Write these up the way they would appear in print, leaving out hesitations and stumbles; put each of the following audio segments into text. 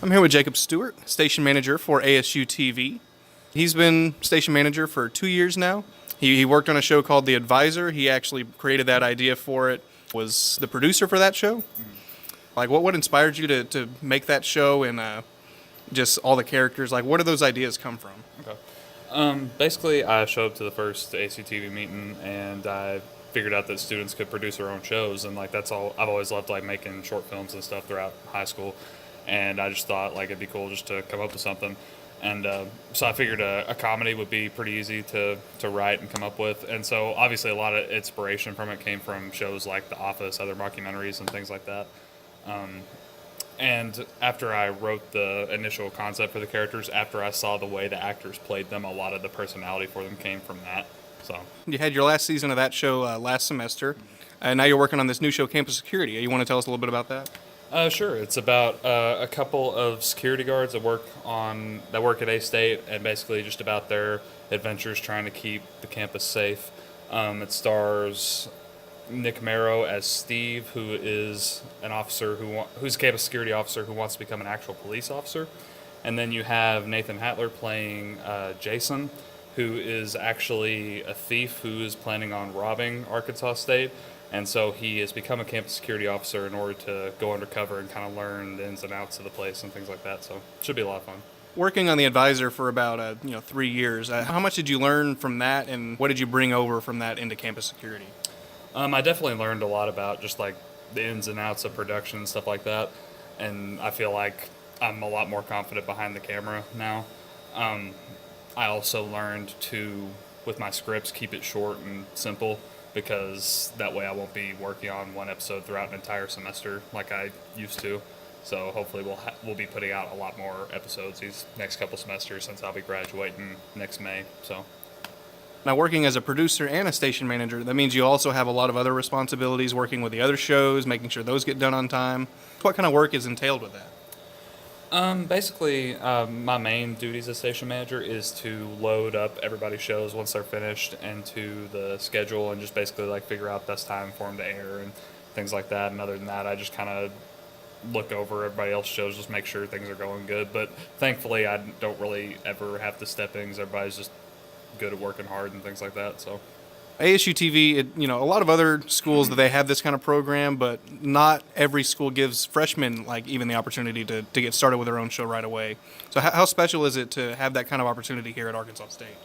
I'm here with Jacob Stewart, station manager for ASUTV. He's been station manager for 2 years now. He worked on a show called The Advisor. He actually created that idea for it, was the producer for that show. Like, what inspired you to make that show and just all the characters? Like, where do those ideas come from? Okay. Basically, I showed up to the first ASUTV meeting, and I figured out that students could produce their own shows, and like that's all. I've always loved like making short films and stuff throughout high school, and I just thought like it'd be cool just to come up with something. And so I figured a comedy would be pretty easy to write and come up with. And so obviously a lot of inspiration from it came from shows like The Office, other mockumentaries, and things like that. And after I wrote the initial concept for the characters, after I saw the way the actors played them, a lot of the personality for them came from that. So You had your last season of that show last semester, and now you're working on this new show, Campus Security. You want to tell us a little bit about that? Sure. It's about a couple of security guards that work at A-State, and basically just about their adventures trying to keep the campus safe. It stars Nick Marrow as Steve, who is an officer who's a campus security officer who wants to become an actual police officer, and then you have Nathan Hattler playing Jason, who is actually a thief who is planning on robbing Arkansas State. And so he has become a campus security officer in order to go undercover and kind of learn the ins and outs of the place and things like that. So it should be a lot of fun. Working on The Advisor for about 3 years, how much did you learn from that, and what did you bring over from that into Campus Security? I definitely learned a lot about just like the ins and outs of production and stuff like that. And I feel like I'm a lot more confident behind the camera now. I also learned to, with my scripts, keep it short and simple, because that way I won't be working on one episode throughout an entire semester like I used to. So hopefully we'll be putting out a lot more episodes these next couple semesters, since I'll be graduating next May. So Now, working as a producer and a station manager, that means you also have a lot of other responsibilities, working with the other shows, making sure those get done on time. What kind of work is entailed with that? Basically, my main duties as station manager is to load up everybody's shows once they're finished into the schedule, and just basically like figure out best time for them to air and things like that. And other than that, I just kind of look over everybody else's shows, just make sure things are going good. But thankfully, I don't really ever have to step in because everybody's just good at working hard and things like that. So ASUTV, a lot of other schools that they have this kind of program, but not every school gives freshmen like even the opportunity to get started with their own show right away. So how special is it to have that kind of opportunity here at Arkansas State?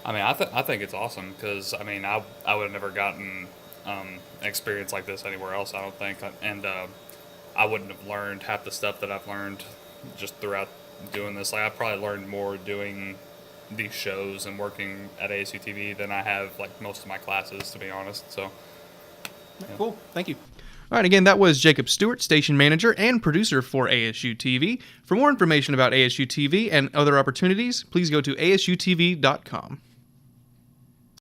I mean, I think it's awesome, because I mean, I would have never gotten an experience like this anywhere else, I don't think, and I wouldn't have learned half the stuff that I've learned just throughout doing this. Like, I probably learned more doing these shows and working at ASUTV than I have like most of my classes, to be honest. So yeah. Cool. Thank you. All right, again, that was Jacob Stewart, station manager and producer for ASUTV. For more information about ASUTV and other opportunities, please go to asutv.com.